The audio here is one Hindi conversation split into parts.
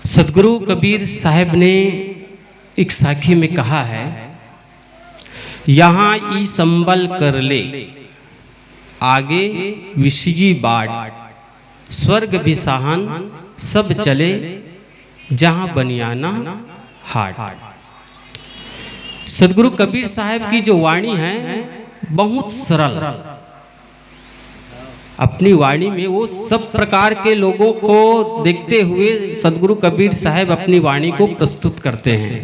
सदगुरु कबीर साहब ने एक साखी में कहा है, यहाँ ई संबल कर ले आगे विषयी बाढ़, स्वर्ग भी साहन सब चले जहाँ बनियाना हाट। सदगुरु कबीर साहब की जो वाणी है बहुत सरल, अपनी वाणी में वो सब प्रकार के लोगों को देखते हुए सदगुरु कबीर साहब अपनी वाणी को प्रस्तुत करते हैं।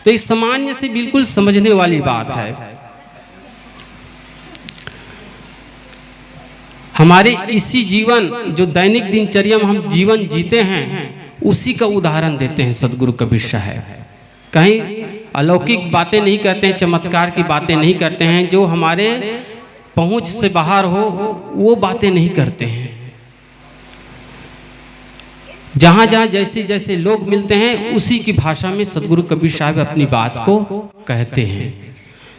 तो इस सामान्य से बिल्कुल समझने वाली बात है। हमारे इसी जीवन जो दैनिक दिनचर्या में हम जीवन जीते हैं उसी का उदाहरण देते हैं सदगुरु कबीर साहब। कहीं अलौकिक बातें नहीं करते हैं, चमत्कार की बातें नहीं करते हैं, जो हमारे पहुंच से बाहर हो वो बातें नहीं करते हैं। जहां जहां जैसे जैसे लोग मिलते हैं उसी की भाषा में सदगुरु कबीर साहब अपनी बात को कहते हैं।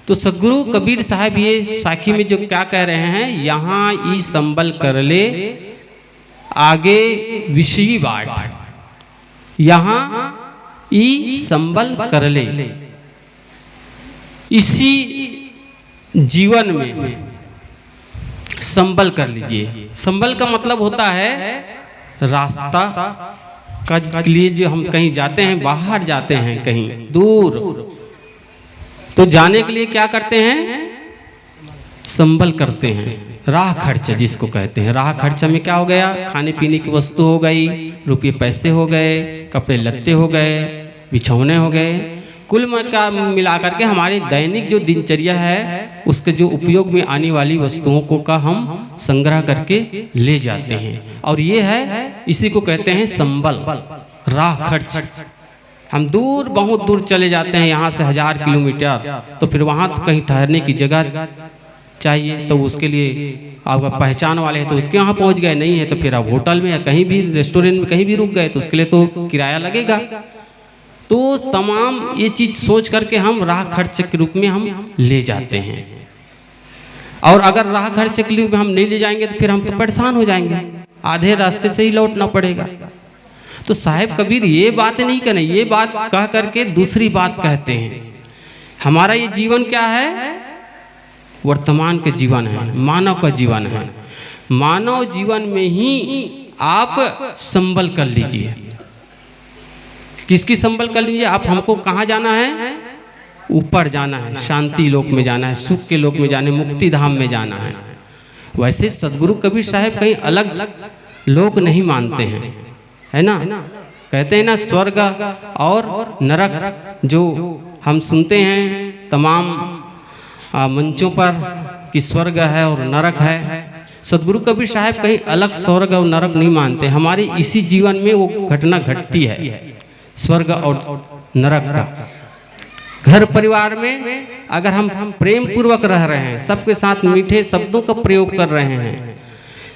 तो सदगुरु कबीर साहब ये साखी में जो क्या कह रहे हैं, यहाँ ई संबल कर ले आगे विषयी बाढ़, यहाँ ई संबल कर ले। इसी जीवन में संबल कर लीजिए। संबल का मतलब होता है रास्ता का लिए, जो हम कहीं जाते हैं, बाहर जाते हैं कहीं दूर, तो जाने के लिए क्या करते हैं, संबल करते हैं। राह खर्चा जिसको कहते हैं, राह खर्चा में क्या हो गया, खाने पीने की वस्तु हो गई, रुपये पैसे हो गए, कपड़े लत्ते हो गए, बिछौने हो गए, कुल मिलाकर के हमारी दैनिक जो दिनचर्या है उसके जो उपयोग में आने वाली वस्तुओं को का हम संग्रह करके ले जाते हैं। और ये है, इसी को कहते हैं संबल, राह खर्च। हम दूर, बहुत दूर चले जाते हैं, यहाँ से 1000 किलोमीटर, तो फिर वहाँ तो कहीं ठहरने की जगह चाहिए, तो उसके लिए आपका पहचान वाले हैं तो उसके यहाँ पहुँच गए, नहीं है तो फिर आप होटल में या कहीं भी रेस्टोरेंट में कहीं भी रुक गए तो उसके लिए तो किराया लगेगा। तो तमाम ये चीज सोच करके हम राह खर्च के रूप में हम ले जाते हैं। और अगर राह खर्च के रूप में हम नहीं ले जाएंगे तो फिर हम तो परेशान हो जाएंगे, आधे रास्ते से ही लौटना पड़ेगा। तो साहब कबीर ये बात नहीं कहना, ये बात कह करके दूसरी बात कहते हैं। हमारा ये जीवन क्या है, वर्तमान के जीवन है, मानव का जीवन है। मानव जीवन में ही आप संबल कर लीजिए। किसकी संबल कर लीजिए आप, हमको कहाँ जाना है, ऊपर जाना है, शांति लोक में जाना है, सुख के लोक में जाना है, मुक्ति धाम में जाना है। वैसे सदगुरु कबीर साहब कहीं अलग लोक नहीं मानते हैं, है ना। कहते हैं ना स्वर्ग और नरक, जो हम सुनते हैं तमाम मंचों पर कि स्वर्ग है और नरक है। सदगुरु कबीर साहब कहीं अलग स्वर्ग और नरक नहीं मानते। हमारे इसी जीवन में वो घटना घटती है, स्वर्ग और नरक का। घर परिवार में अगर हम प्रेम पूर्वक रह रहे हैं, सबके साथ मीठे शब्दों का प्रयोग कर रहे हैं,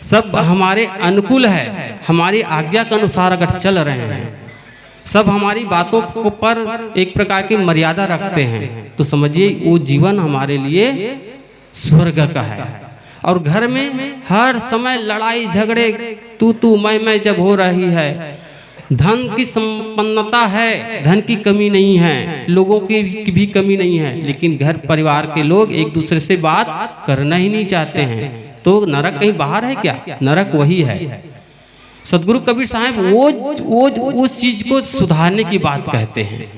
सब हमारे अनुकूल है, हमारी आज्ञा के अनुसार अगर चल रहे हैं, सब हमारी बातों को पर एक प्रकार की मर्यादा रखते हैं, तो समझिए वो जीवन हमारे लिए स्वर्ग का है। और घर में हर समय लड़ाई झगड़े, तू मैं जब हो रही है, धन की संपन्नता है, धन की कमी नहीं है, लोगों की भी कमी नहीं है, लेकिन घर परिवार के लोग एक दूसरे से बात करना ही नहीं चाहते हैं। तो नरक कहीं बाहर है क्या, नरक वही है। सदगुरु कबीर साहब वो उस चीज को सुधारने की बात कहते हैं।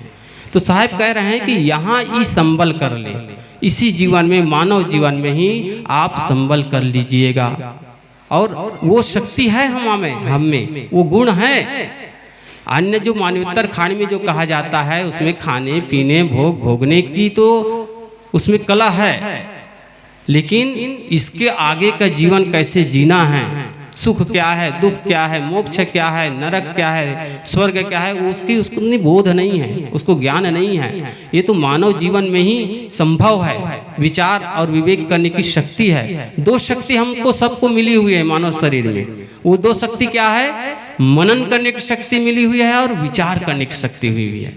तो साहब कह रहे हैं कि यहाँ ई संबल कर ले, इसी जीवन में, मानव जीवन में ही आप संबल कर लीजिएगा। और वो शक्ति है हम में वो गुण है। अन्य जो मानवेतर खाने में जो कहा जाता है उसमें खाने पीने भोगने की तो उसमें कला है, लेकिन इसके आगे का जीवन कैसे जीना है, सुख क्या है, दुख क्या है, मोक्ष क्या है, नरक क्या है, स्वर्ग क्या है, उसको बोध नहीं है, उसको ज्ञान नहीं है। ये तो मानव जीवन में ही संभव है, विचार और विवेक करने की शक्ति है। दो शक्ति हमको सबको मिली हुई है मानव शरीर में। वो दो शक्ति क्या है, मनन करने की शक्ति मिली हुई है और विचार करने की शक्ति हुई है।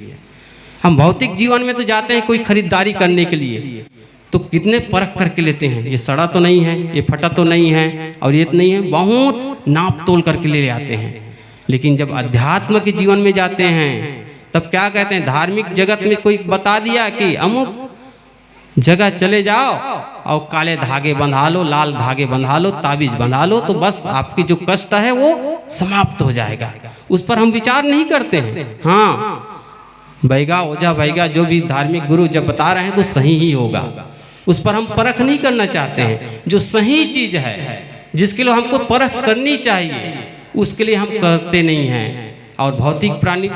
हम भौतिक जीवन में तो जाते हैं कोई खरीदारी करने के लिए, तो कितने परख करके लेते हैं, ये सड़ा तो नहीं है, ये फटा तो नहीं है, और ये तो नहीं है, बहुत नाप तोल करके ले आते हैं। लेकिन जब अध्यात्म के जीवन में जाते हैं तब क्या कहते हैं, धार्मिक जगत में कोई बता दिया कि अमुक जगह चले जाओ और काले धागे बंधा लो, लाल धागे बंधा लो, ताबीज बंधा लो, तो बस आपकी जो कष्ट है वो समाप्त हो जाएगा। उस पर हम विचार नहीं करते हैं। हाँ, बैगा ओझा बैगा जो भी धार्मिक गुरु जब बता रहे हैं तो सही ही होगा, उस पर हम परख नहीं करना चाहते हैं। जो सही चीज है, जिसके लिए हमको परख करनी चाहिए, उसके लिए हम करते नहीं हैं। और भौतिक प्राणी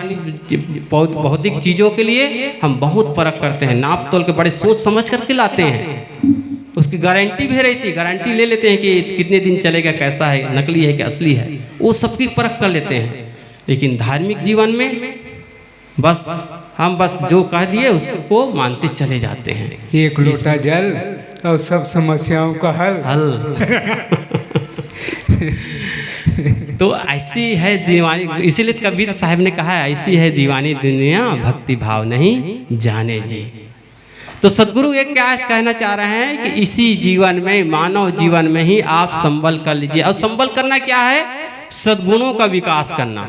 भौतिक चीज़ों के लिए हम बहुत परख करते हैं, नाप तोल के बड़े सोच समझ करके लाते हैं। उसकी गारंटी भी रहती है, गारंटी ले लेते हैं कि कितने दिन चलेगा, कैसा है, नकली है कि असली है, वो सबकी परख कर लेते हैं। लेकिन धार्मिक जीवन में बस हम बस जो कह दिए उसको मानते चले जाते हैं। एक लोटा जल और सब समस्याओं का हल। तो ऐसी है दीवानी, इसीलिए कबीर साहब ने कहा है, ऐसी है दीवानी दुनिया भक्ति भाव नहीं जाने जी। तो सदगुरु ये क्या कहना चाह रहे हैं कि इसी जीवन में, मानव जीवन में ही आप संबल कर लीजिए। और संबल करना क्या है, सद्गुणों का विकास करना।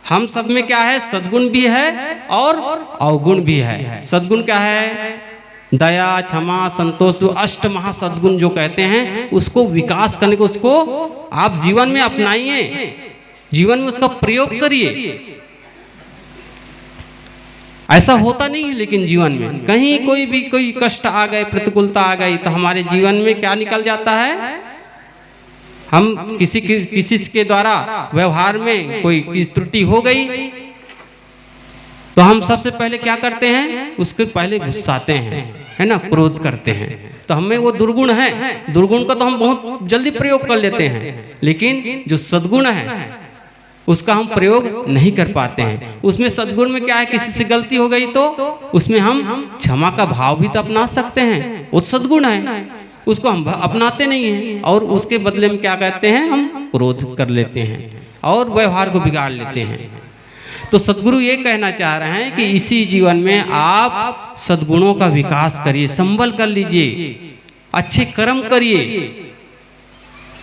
हम सब में क्या है, सद्गुण भी है और अवगुण भी है। सद्गुण क्या है, दया, क्षमा, संतोष, जो अष्ट महासद्गुण जो कहते हैं, उसको विकास करने को, उसको आप जीवन में अपनाइए, जीवन में उसका प्रयोग करिए। ऐसा होता नहीं है, लेकिन जीवन में कहीं कोई कष्ट आ गए, प्रतिकूलता आ गई, तो हमारे जीवन में क्या निकल जाता है, हम किसी के द्वारा व्यवहार में कोई त्रुटि हो गई तो हम सबसे पहले क्या करते हैं, उसके पहले गुस्साते हैं, है ना, क्रोध करते हैं। तो हमें वो दुर्गुण है, दुर्गुण का तो हम बहुत जल्दी प्रयोग कर लेते हैं, लेकिन जो सद्गुण है उसका हम प्रयोग नहीं कर पाते हैं। उसमें सद्गुण में क्या है, किसी से गलती हो गई तो उसमें हम क्षमा का भाव भी तो अपना सकते हैं, वो सद्गुण है, उसको हम अपनाते नहीं हैं। और उसके बदले में क्या कहते हैं, हम क्रोध कर लेते हैं और व्यवहार को बिगाड़ लेते हैं। तो सदगुरु ये कहना चाह रहे हैं कि इसी जीवन में आप सद्गुणों का विकास करिए, संबल कर लीजिए, अच्छे कर्म करिए,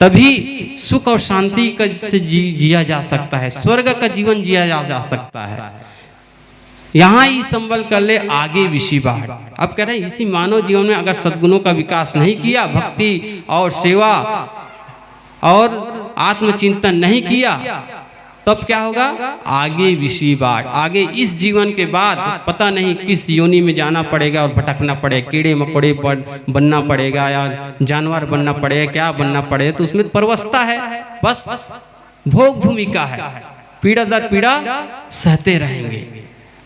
तभी सुख और शांति का से जिया जा सकता है, स्वर्ग का जीवन जिया जा सकता है। यहाँ ही संबल कर ले, आगे विषि बाढ़। अब कह रहे हैं इसी मानव जीवन में अगर सद्गुणों का विकास नहीं किया, भक्ति और सेवा और आत्मचिंतन नहीं किया, तब क्या होगा, आगे विषि बाढ़। आगे इस जीवन के बाद पता नहीं किस योनि में जाना पड़ेगा और भटकना पड़ेगा, कीड़े मकोड़े बनना पड़ेगा या जानवर बनना पड़ेगा, क्या बनना पड़ेगा। तो उसमें परवस्था है, बस भोग भूमिका है, पीड़ा दर पीड़ा सहते रहेंगे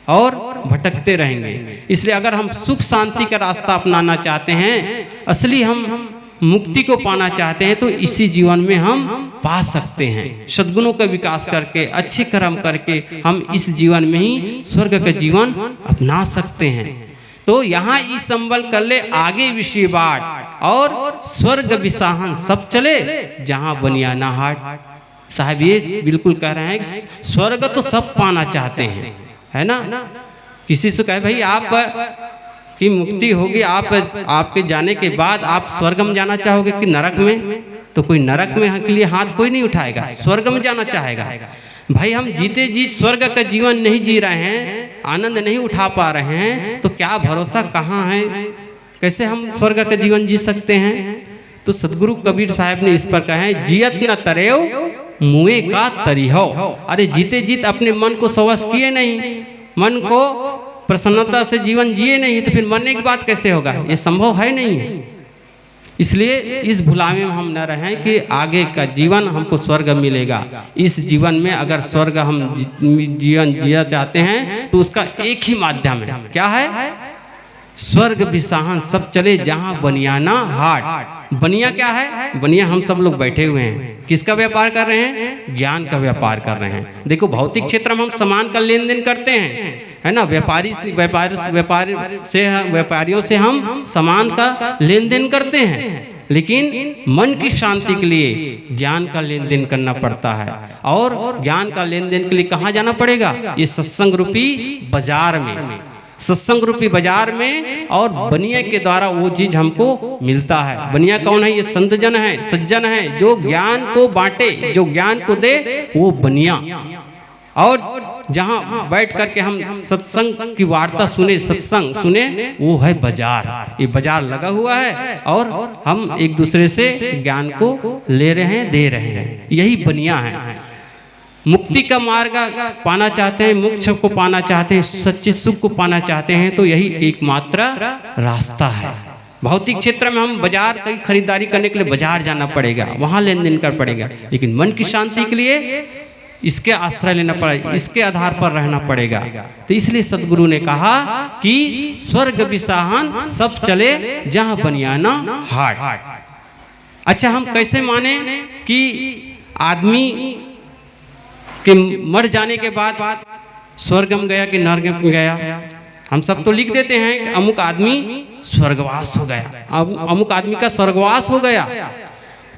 और भटकते रहेंगे। इसलिए अगर हम सुख शांति का रास्ता अपनाना चाहते हैं, असली हम मुक्ति को पाना चाहते हैं, तो इसी जीवन में हम पा सकते हैं। सद्गुणों का विकास करके, अच्छे कर्म करके हम इस जीवन में ही स्वर्ग का जीवन अपना सकते हैं। तो यहाँ ई संबल कर ले, आगे विषि बाढ़ और स्वर्ग विसाहन सब चले जहाँ बनियाना हाट। साहब ये बिल्कुल कह रहे हैं, स्वर्ग तो सब पाना चाहते हैं, है ना। किसी से कहे भाई आप की मुक्ति होगी, आपके जाने के बाद आप स्वर्ग में जाना चाहोगे कि नरक में, तो कोई नरक में के लिए हाथ कोई नहीं उठाएगा, स्वर्ग में जाना चाहेगा। भाई हम जीते जीत स्वर्ग का जीवन नहीं जी रहे हैं, आनंद नहीं उठा पा रहे हैं, तो क्या भरोसा कहाँ है, कैसे हम स्वर्ग का जीवन जी सकते हैं। तो सदगुरु कबीर साहब ने इस पर कहा है, जियत न तरेव मुए का तरीहो। अरे जीते जीत अपने मन को सवश किए नहीं, मन को प्रसन्नता से जीवन जिए नहीं, तो फिर मरने की बात कैसे होगा, ये संभव है नहीं है। इसलिए इस भुलावे में हम न रहें कि आगे का जीवन हमको स्वर्ग मिलेगा। इस जीवन में अगर स्वर्ग हम जीवन जिया चाहते हैं तो उसका एक ही माध्यम है, क्या है, स्वर्ग विसाहन सब चले जहाँ बनियाना हाट। बनिया क्या है, बनिया हम सब लोग बैठे हुए हैं, किसका व्यापार कर रहे हैं, ज्ञान का व्यापार कर रहे हैं। देखो भौतिक क्षेत्र में हम सामान का लेन देन करते हैं, है ना, व्यापारियों से हम सामान का लेन देन करते हैं, लेकिन मन की शांति के लिए ज्ञान का लेन देन करना पड़ता है। और ज्ञान का लेन देन के लिए कहाँ जाना पड़ेगा, ये सत्संग रूपी बाजार में। सत्संग रूपी बाजार में, और बनिया के द्वारा वो चीज हमको मिलता है। बनिया कौन है? ये संत जन है, सज्जन है, जो ज्ञान को बांटे, जो ज्ञान को दे, वो बनिया। और जहाँ बैठ करके हम सत्संग की वार्ता सुने, सत्संग सुने, वो है बाजार। ये बाजार लगा हुआ है और हम एक दूसरे से ज्ञान को ले रहे हैं, दे रहे हैं, यही बनिया है। मुक्ति का मार्ग पाना चाहते हैं, मोक्ष को पाना चाहते हैं, सच्चे सुख को पाना चाहते हैं, तो यही एकमात्र रास्ता है। भौतिक क्षेत्र में हम बाजार की खरीदारी करने के लिए बाजार जाना पड़ेगा, वहाँ लेन देन कर पड़ेगा, लेकिन मन की शांति के लिए इसके आश्रय लेना पड़ेगा, इसके आधार पर रहना पड़ेगा। तो इसलिए सदगुरु ने कहा कि स्वर्ग विसाहन सब चले जहाँ बनियाना हाट। अच्छा, हम कैसे माने कि आदमी कि मर जाने के बाद स्वर्ग में गया कि नरक में गया? हम सब तो लिख देते हैं कि अमुक आदमी स्वर्गवास हो गया, अमुक आदमी का स्वर्गवास हो गया।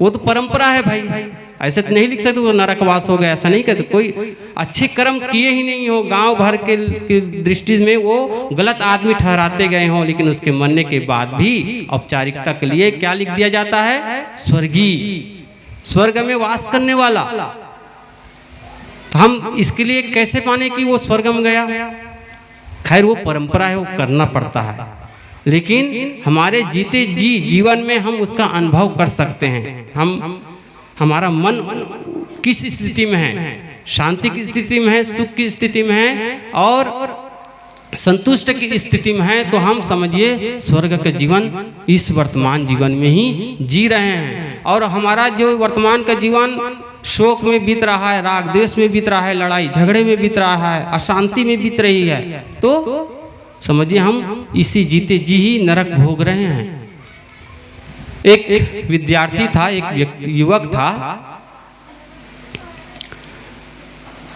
वो तो परंपरा है भाई, ऐसे तो नहीं लिख सकते वो नरकवास हो गया, ऐसा नहीं कहते। कोई अच्छे कर्म किए ही नहीं हो, गांव भर के दृष्टि में वो गलत आदमी ठहराते गए हों, लेकिन उसके मरने के बाद भी औपचारिकता के लिए क्या लिख दिया जाता है? स्वर्गीय, स्वर्ग में वास करने वाला। तो हम इसके लिए कैसे माने कि वो स्वर्ग में गया? खैर वो परंपरा है, वो करना पड़ता है, लेकिन हमारे जीते जी जीवन में हम उसका अनुभव कर सकते हैं। हम हमारा मन किस स्थिति में है, शांति की स्थिति में है, सुख की स्थिति में है और संतुष्ट की स्थिति में है, तो हम समझिए स्वर्ग का जीवन इस वर्तमान जीवन में ही जी रहे हैं। और हमारा जो वर्तमान का जीवन शोक में बीत रहा है, राग द्वेष में बीत रहा है, लड़ाई झगड़े में बीत रहा है, अशांति में बीत रही है, तो समझिए हम इसी जीते जी ही नरक भोग रहे हैं। एक विद्यार्थी था, एक युवक था,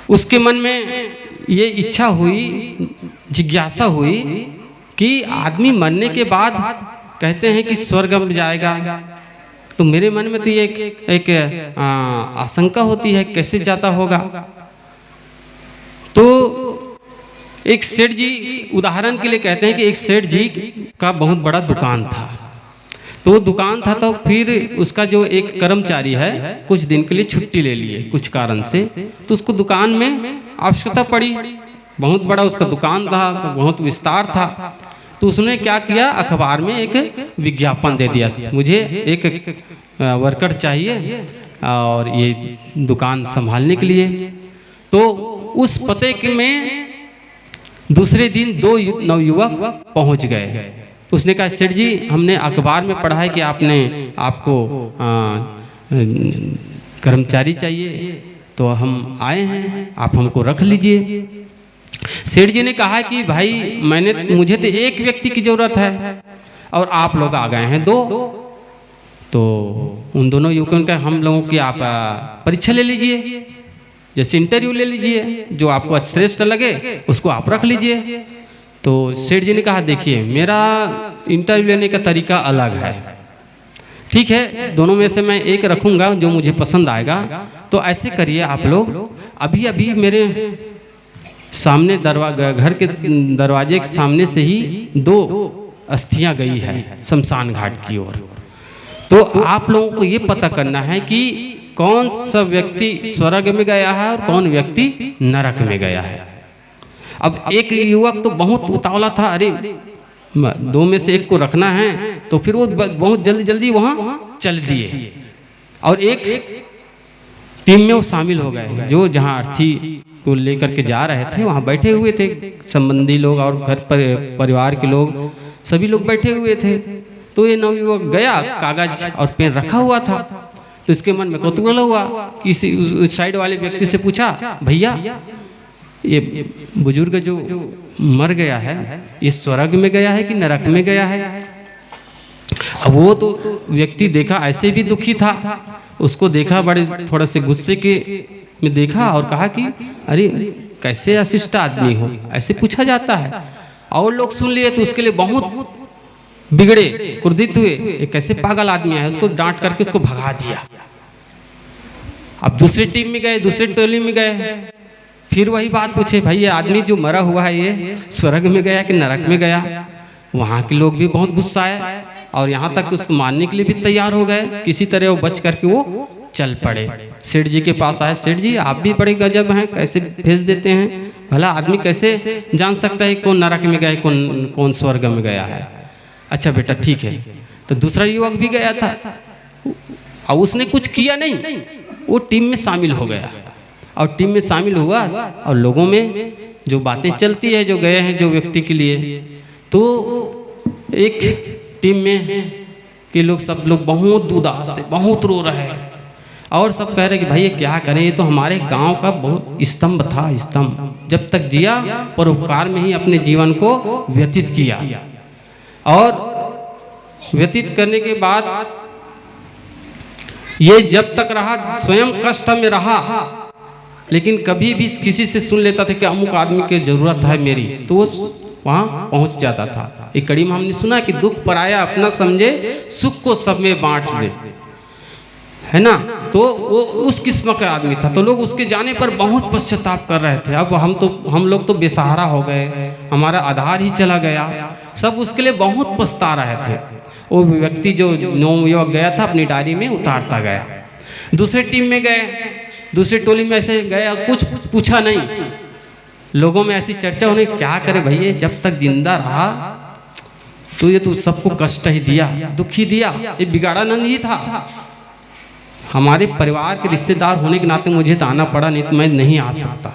उसके मन में ये इच्छा हुई, जिज्ञासा हुई कि आदमी मरने के बाद कहते हैं कि स्वर्ग में जाएगा, तो मेरे मन में तो ये एक आशंका होती है कैसे जाता होगा। तो एक सेठ जी, उदाहरण के लिए कहते हैं कि एक सेठ जी का बहुत बड़ा दुकान था। तो वो दुकान था, तो फिर उसका जो एक कर्मचारी है कुछ दिन के लिए छुट्टी ले लिए कुछ कारण से, तो उसको दुकान में आवश्यकता पड़ी। बहुत बड़ा उसका दुकान था, बहुत विस्तार था। तो उसने क्या किया, अखबार में एक विज्ञापन दे दिया, मुझे एक वर्कर चाहिए और ये दुकान संभालने के लिए। तो उस पते में दूसरे दिन 2 नवयुवक पहुंच गए। उसने कहा, सेठ जी हमने अखबार में पढ़ा है कि आपको कर्मचारी चाहिए, तो हम आए हैं, आप हमको रख लीजिए। सेठ जी ने कहा कि भाई मुझे तो एक व्यक्ति की जरूरत है और आप लोग आ गए हैं 2, तो उन दोनों युवकों का हम लोगों की आप परीक्षा ले लीजिए, जैसे इंटरव्यू ले लीजिए, जो आपको श्रेष्ठ लगे उसको आप रख लीजिए। तो सेठ जी ने कहा, देखिए मेरा इंटरव्यू लेने का तरीका अलग है, ठीक है, दोनों में से मैं एक रखूंगा जो मुझे पसंद आएगा। तो ऐसे करिए आप लोग, अभी अभी मेरे सामने घर के दरवाजे के सामने से ही 2 अस्थियां गई है शमशान घाट की ओर। तो आप लोगों को ये पता करना है कि कौन सा व्यक्ति स्वर्ग में गया है और कौन व्यक्ति नरक में गया है। अब एक युवक तो बहुत उतावला था, अरे 2 में से एक को रखना है, तो फिर वो बहुत जल्दी जल्दी वहाँ चल दिए और एक टीम में वो शामिल हो गए। जो जहाँ अर्थी को लेकर के जा रहे थे वहाँ बैठे हुए थे संबंधी लोग और घर पर परिवार के लोग, सभी लोग बैठे हुए थे। तो ये नवयुवक गया, कागज और पेन रखा हुआ था, तो इसके मन में कौतूहल हुआ। किसी उस साइड वाले व्यक्ति से पूछा, भैया ये बुजुर्ग जो मर गया है ये स्वर्ग में गया है कि नरक में गया है? अब वो तो व्यक्ति देखा ऐसे भी दुखी था, उसको देखा बड़े थोड़ा से गुस्से के में देखा और कहा कि अरे कैसे अशिष्ट आदमी हो, ऐसे पूछा जाता है। और लोग सुन लिए तो उसके लिए बहुत बिगड़े, क्रोधित हुए, ये कैसे पागल आदमी है, उसको डांट करके उसको भगा दिया। अब दूसरी टीम में गए, दूसरी टोली में गए, फिर वही बात पूछे, भाई ये आदमी जो मरा हुआ है ये स्वर्ग में गया कि नरक में गया? वहाँ के लोग भी बहुत गुस्सा आए और यहाँ तक उसको मारने के लिए भी तैयार हो गए। किसी तरह वो बच करके वो चल पड़े। सेठ जी के पास आए, सेठ जी आप भी बड़े गजब हैं, कैसे भेज देते हैं? भला आदमी कैसे जान सकता है कौन नरक में गया है, कौन स्वर्ग में गया है? अच्छा बेटा ठीक है। तो दूसरा युवक भी गया था और उसने कुछ किया नहीं, वो टीम में शामिल हो गया और टीम में शामिल हुआ और लोगों में जो बातें चलती है जो गए हैं जो व्यक्ति के लिए, तो एक टीम में के लोग सब लोग बहुत उदास थे, बहुत रो रहे हैं और सब कह रहे कि भाई ये क्या करें, ये तो हमारे गांव का बहुत स्तंभ था, स्तंभ जब तक जिया परोपकार में ही अपने जीवन को व्यतीत किया और व्यतीत करने के बाद ये जब तक रहा स्वयं कष्ट में रहा, लेकिन कभी भी किसी से सुन लेता था कि अमुक आदमी की जरूरत है मेरी, तो वो वहाँ पहुँच जाता था। एक कड़ी में हमने सुना कि दुख पराया अपना समझे, सुख को सब में बांट दे, है ना? तो वो उस किस्म का आदमी था। तो लोग उसके जाने पर बहुत पश्चाताप कर रहे थे। अब हम लोग तो बेसहारा हो गए, हमारा आधार ही चला गया, सब उसके लिए बहुत पछता रहे थे। वो व्यक्ति जो नवयुवक गया था अपनी डायरी में उतारता गया। दूसरे टीम में गए, दूसरी टोली में ऐसे गया, कुछ पूछा नहीं। लोगों में ऐसी चर्चा होने, क्या करे भैया जब तक जिंदा रहा तो ये तो सबको कष्ट ही दिया, दुख ही दिया, ये बिगाड़ा नहीं था। हमारे परिवार के रिश्तेदार होने के नाते मुझे तो आना पड़ा, नहीं तो मैं नहीं आ सकता।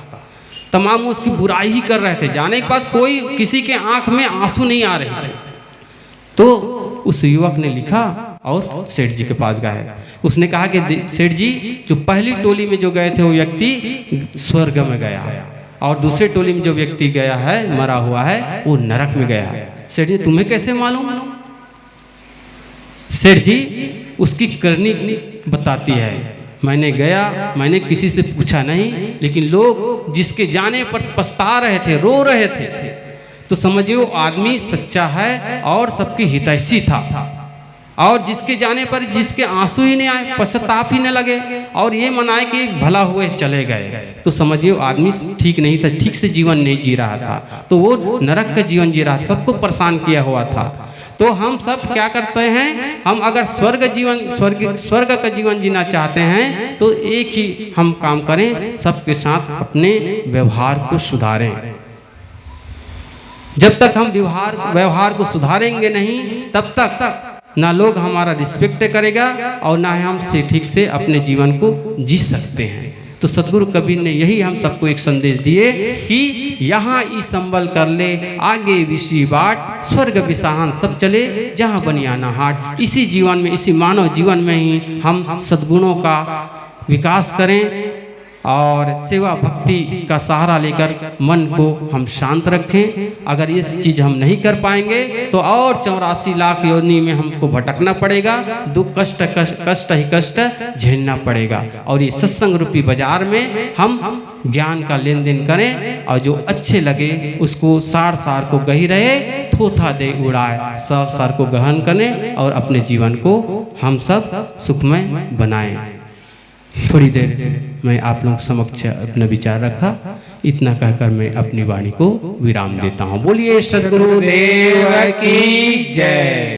तमाम उसकी बुराई ही कर रहे थे। जाने के बाद कोई किसी के आंख में आंसू नहीं आ रहे थे। तो उस युवक ने लिखा और सेठ जी के पास गए। उसने कहा कि सेठ जी जो पहली टोली में जो गए थे वो व्यक्ति स्वर्ग में गया और दूसरे टोली में जो व्यक्ति गया है मरा हुआ है वो नरक में गया है। सेठ जी तुम्हें कैसे मालूम? सेठ जी उसकी करनी बताती है, मैंने गया, मैंने किसी से पूछा नहीं, लेकिन लोग जिसके जाने पर पछता रहे थे, रो रहे थे, तो समझिए वो आदमी सच्चा है और सबकी हितैषी था। और जिसके जाने पर जिसके आंसू ही नहीं आए, पश्चाताप ही न लगे और ये मनाए कि भला हुए चले गए, तो समझिए वो आदमी ठीक नहीं था, ठीक से जीवन नहीं जी रहा था, तो वो नरक का जीवन जी रहा था, सबको परेशान किया हुआ था। तो हम सब क्या करते हैं, हम अगर स्वर्ग का जीवन जीना चाहते हैं तो एक ही हम काम करें, सबके साथ अपने व्यवहार को सुधारें। जब तक हम व्यवहार को सुधारेंगे नहीं, तब तक ना लोग हमारा रिस्पेक्ट करेगा और ना हम ठीक से अपने जीवन को जी सकते हैं। तो सतगुरु कबीर ने यही हम सबको एक संदेश दिए कि यहाँ ई संबल कर ले, आगे विषी बाट, स्वर्ग विसाहन सब चले जहाँ बनियाना हाट। इसी जीवन में, इसी मानव जीवन में ही हम सद्गुणों का विकास करें और सेवा भक्ति का सहारा लेकर मन को हम शांत रखें। अगर इस चीज़ हम नहीं कर पाएंगे तो और 84 लाख योनि में हमको भटकना पड़ेगा, दुख कष्ट ही कष्ट झेलना पड़ेगा। और ये सत्संग रूपी बाजार में हम ज्ञान का लेन देन करें और जो अच्छे लगे उसको सार को गही रहे, थोथा दे उड़ाए, सार को गहन करें और अपने जीवन को हम सब सुखमय बनाएं। थोड़ी देर मैं आप लोगों के समक्ष अपना विचार रखा, इतना कहकर मैं अपनी वाणी को विराम देता हूँ। बोलिए सद्गुरुदेव की जय।